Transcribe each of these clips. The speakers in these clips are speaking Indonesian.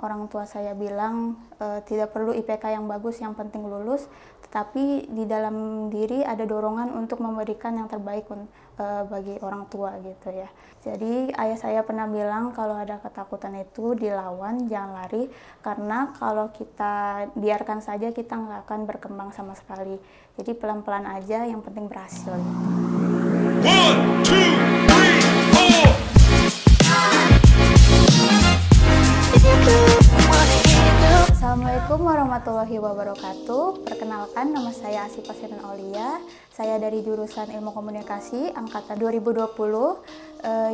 orang tua saya bilang tidak perlu IPK yang bagus, yang penting lulus, tetapi di dalam diri ada dorongan untuk memberikan yang terbaik bagi orang tua gitu ya. Jadi ayah saya pernah bilang kalau ada ketakutan itu dilawan, jangan lari, karena kalau kita biarkan saja kita nggak akan berkembang sama sekali. Jadi pelan-pelan aja, yang penting berhasil. 1, 2, 3, 4. Assalamualaikum warahmatullahi wabarakatuh. Perkenalkan, nama saya Asyifa Sirun Aulia. Saya dari jurusan Ilmu Komunikasi angkatan 2020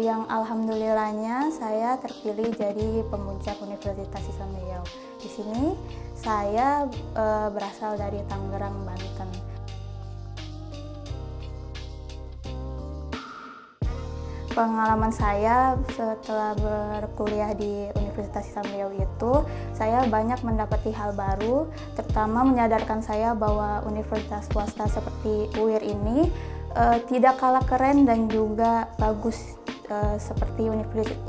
yang alhamdulillahnya saya terpilih jadi pemuncak Universitas Islam Riau. Di sini saya berasal dari Tangerang, Banten. Pengalaman saya setelah berkuliah di Universitas Islam Riau itu, saya banyak mendapati hal baru, terutama menyadarkan saya bahwa universitas swasta seperti UIR ini tidak kalah keren dan juga bagus seperti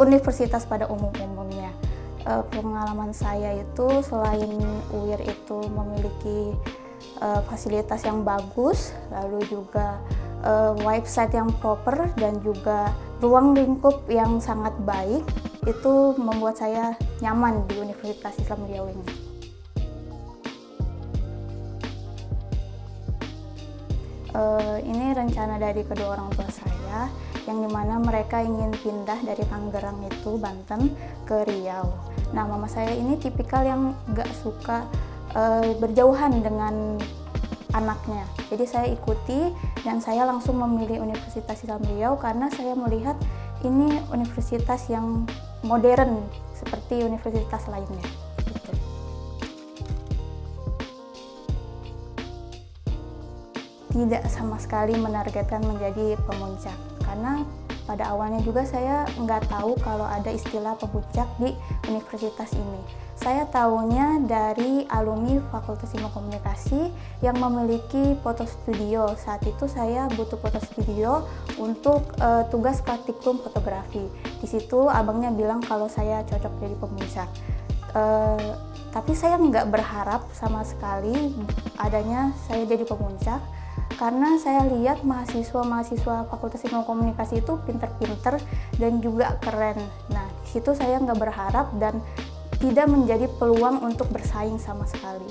universitas pada umumnya. Pengalaman saya itu selain UIR itu memiliki fasilitas yang bagus, lalu juga website yang proper dan juga ruang lingkup yang sangat baik, itu membuat saya nyaman di Universitas Islam Riau ini. Ini rencana dari kedua orang tua saya, yang dimana mereka ingin pindah dari Tangerang itu, Banten, ke Riau. Nah, mama saya ini tipikal yang gak suka berjauhan dengan anaknya. Jadi saya ikuti dan saya langsung memilih Universitas Islam Riau karena saya melihat ini universitas yang modern seperti universitas lainnya. Gitu. Tidak sama sekali menargetkan menjadi pemuncak karena pada awalnya juga saya nggak tahu kalau ada istilah pemuncak di universitas ini. Saya tahunya dari alumni Fakultas Ilmu Komunikasi yang memiliki foto studio. Saat itu saya butuh foto studio untuk tugas praktikum fotografi. Di situ abangnya bilang kalau saya cocok jadi pemuncak. Tapi saya nggak berharap sama sekali adanya saya jadi pemuncak, karena saya lihat mahasiswa-mahasiswa Fakultas Ilmu Komunikasi itu pinter-pinter dan juga keren. Nah, di situ saya nggak berharap dan tidak menjadi peluang untuk bersaing sama sekali.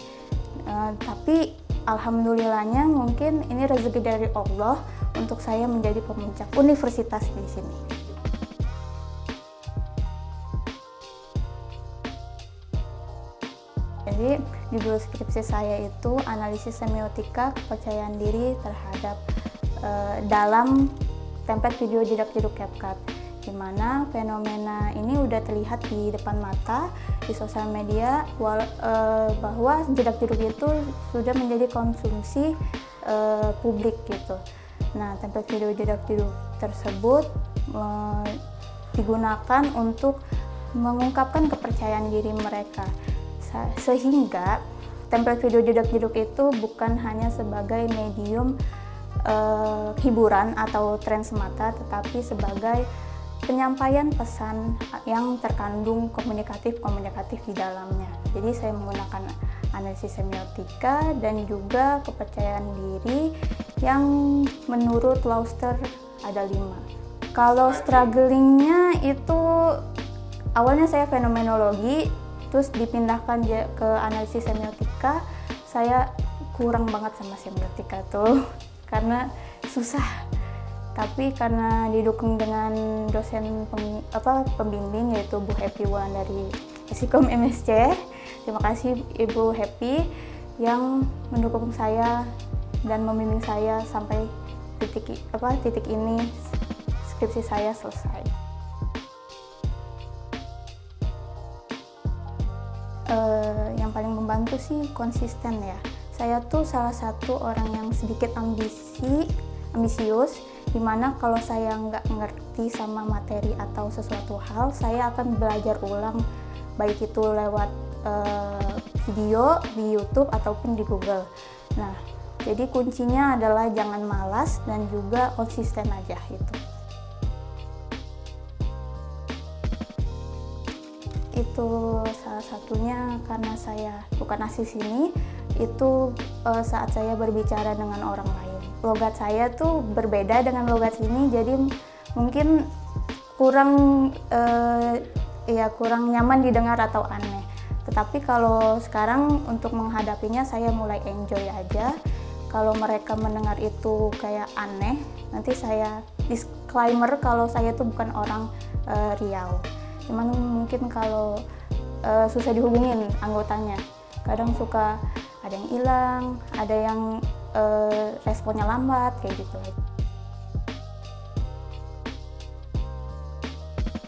Tapi alhamdulillahnya mungkin ini rezeki dari Allah untuk saya menjadi pemuncak universitas di sini. Jadi judul skripsi saya itu analisis semiotika kepercayaan diri terhadap dalam template video jedak-jeduk CapCut, di mana fenomena ini udah terlihat di depan mata di sosial media bahwa jedak-jeduk itu sudah menjadi konsumsi publik gitu. Nah, template video jedak-jeduk tersebut digunakan untuk mengungkapkan kepercayaan diri mereka, sehingga template video jedak-jeduk itu bukan hanya sebagai medium hiburan atau tren semata, tetapi sebagai penyampaian pesan yang terkandung komunikatif di dalamnya. Jadi saya menggunakan analisis semiotika dan juga kepercayaan diri yang menurut Lauster ada 5. Kalau strugglingnya itu awalnya saya fenomenologi, terus dipindahkan ke analisis semiotika. Saya kurang banget sama semiotika tuh karena susah. Tapi karena didukung dengan dosen pembimbing yaitu Bu Happy Wan dari Psikom MSC. Terima kasih Ibu Happy yang mendukung saya dan membimbing saya sampai titik ini skripsi saya selesai. Yang paling membantu sih konsisten ya. Saya tuh salah satu orang yang sedikit ambisius, dimana kalau saya nggak ngerti sama materi atau sesuatu hal, saya akan belajar ulang, baik itu lewat video di YouTube ataupun di Google. Nah, jadi kuncinya adalah jangan malas dan juga konsisten aja gitu. itu salah satunya karena saya bukan asli sini, itu saat saya berbicara dengan orang lain. Logat saya tuh berbeda dengan logat sini, jadi mungkin kurang kurang nyaman didengar atau aneh. Tetapi kalau sekarang untuk menghadapinya saya mulai enjoy aja. Kalau mereka mendengar itu kayak aneh, nanti saya disclaimer kalau saya itu bukan orang Riau. Cuman mungkin kalau susah dihubungin anggotanya. Kadang suka ada yang hilang, ada yang responnya lambat kayak gitu.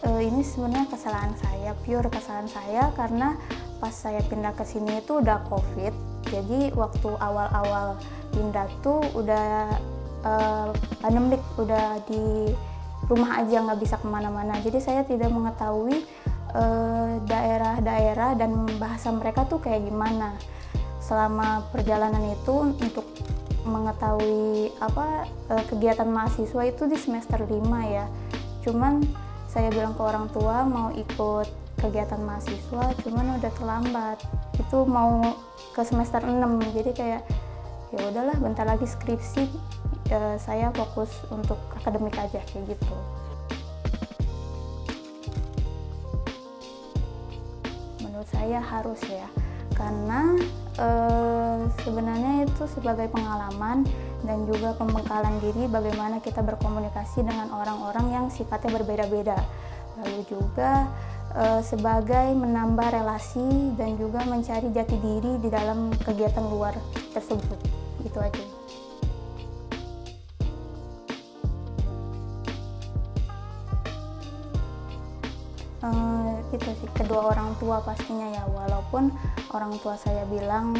Ini sebenarnya kesalahan saya, pure kesalahan saya, karena pas saya pindah ke sini itu udah COVID. Jadi waktu awal-awal pindah tuh udah pandemik, udah di rumah aja nggak bisa kemana-mana. Jadi saya tidak mengetahui daerah-daerah dan bahasa mereka tuh kayak gimana. Selama perjalanan itu untuk mengetahui kegiatan mahasiswa itu di semester 5 ya. Cuman saya bilang ke orang tua mau ikut kegiatan mahasiswa, cuman udah terlambat. Itu mau ke semester 6, jadi kayak ya udahlah bentar lagi skripsi, saya fokus untuk akademik aja kayak gitu. Menurut saya harus ya, karena sebenarnya itu sebagai pengalaman dan juga pembekalan diri bagaimana kita berkomunikasi dengan orang-orang yang sifatnya berbeda-beda. Lalu juga sebagai menambah relasi dan juga mencari jati diri di dalam kegiatan luar tersebut. Itu aja. Itu sih, kedua orang tua pastinya ya, walaupun orang tua saya bilang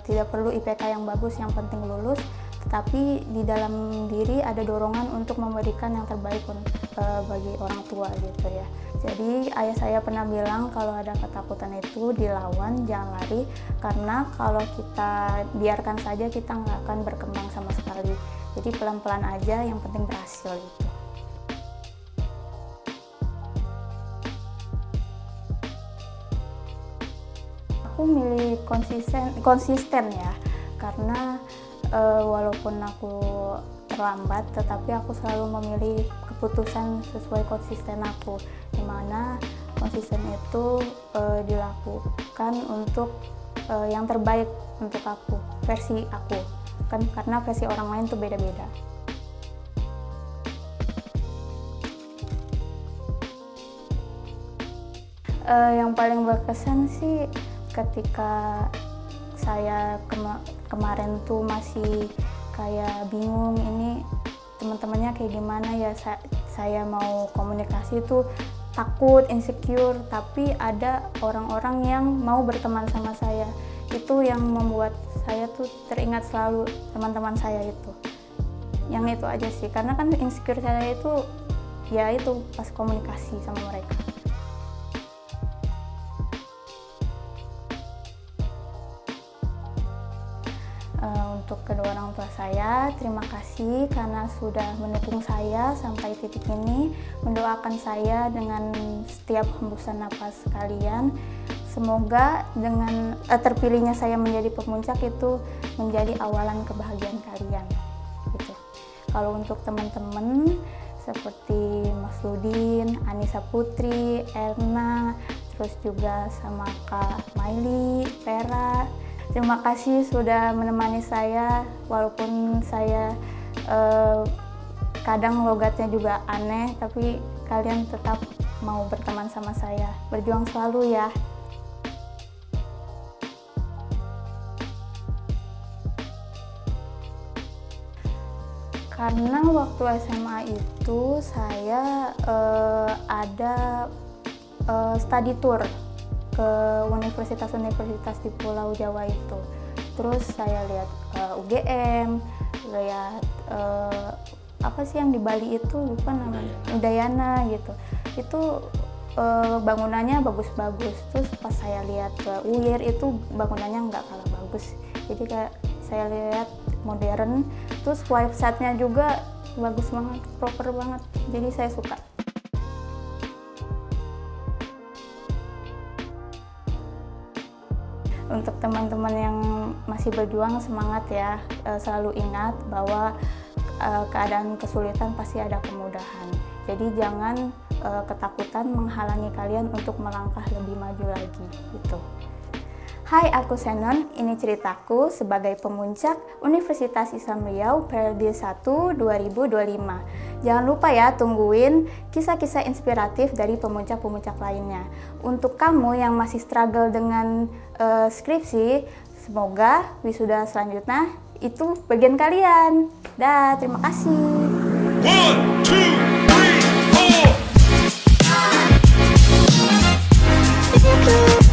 tidak perlu IPK yang bagus, yang penting lulus, tetapi di dalam diri ada dorongan untuk memberikan yang terbaik bagi orang tua gitu ya. Jadi ayah saya pernah bilang kalau ada ketakutan itu dilawan, jangan lari, karena kalau kita biarkan saja kita nggak akan berkembang sama sekali. Jadi pelan-pelan aja, yang penting berhasil gitu. Aku milih konsisten ya, karena walaupun aku terlambat, tetapi aku selalu memilih keputusan sesuai konsisten aku, dimana konsisten itu dilakukan untuk yang terbaik untuk aku, versi aku kan, karena versi orang lain tuh beda-beda. Yang paling berkesan sih ketika saya kemarin tuh masih kayak bingung ini teman-temannya kayak gimana ya, saya mau komunikasi tuh takut, insecure, tapi ada orang-orang yang mau berteman sama saya. Itu yang membuat saya tuh teringat selalu teman-teman saya itu. Yang itu aja sih, karena kan insecure saya itu ya itu pas komunikasi sama mereka. Untuk kedua orang tua saya, terima kasih karena sudah mendukung saya sampai titik ini, mendoakan saya dengan setiap hembusan napas kalian. Semoga dengan terpilihnya saya menjadi pemuncak itu menjadi awalan kebahagiaan kalian. Gitu. Kalau untuk teman-teman seperti Mas Ludin, Anissa Putri, Erna, terus juga sama Kak Maili, Vera, terima kasih sudah menemani saya, walaupun saya kadang logatnya juga aneh, tapi kalian tetap mau berteman sama saya. Berjuang selalu ya. Karena waktu SMA itu saya ada study tour ke universitas-universitas di Pulau Jawa itu. Terus saya lihat UGM, lihat apa sih yang di Bali itu, lupa namanya, Udayana gitu. Itu bangunannya bagus-bagus. Terus pas saya lihat ke UIR itu bangunannya nggak kalah bagus. Jadi kayak saya lihat modern. Terus websitenya juga bagus banget, proper banget. Jadi saya suka. Untuk teman-teman yang masih berjuang, semangat ya. Selalu ingat bahwa keadaan kesulitan pasti ada kemudahan. Jadi jangan ketakutan menghalangi kalian untuk melangkah lebih maju lagi gitu. Hai, aku Senon, ini ceritaku sebagai pemuncak Universitas Islam Riau periode 1 2025. Jangan lupa ya, tungguin kisah-kisah inspiratif dari pemuncak-pemuncak lainnya. Untuk kamu yang masih struggle dengan skripsi, semoga wisuda selanjutnya itu bagian kalian. Dah, terima kasih. 1, 2, 3, 4.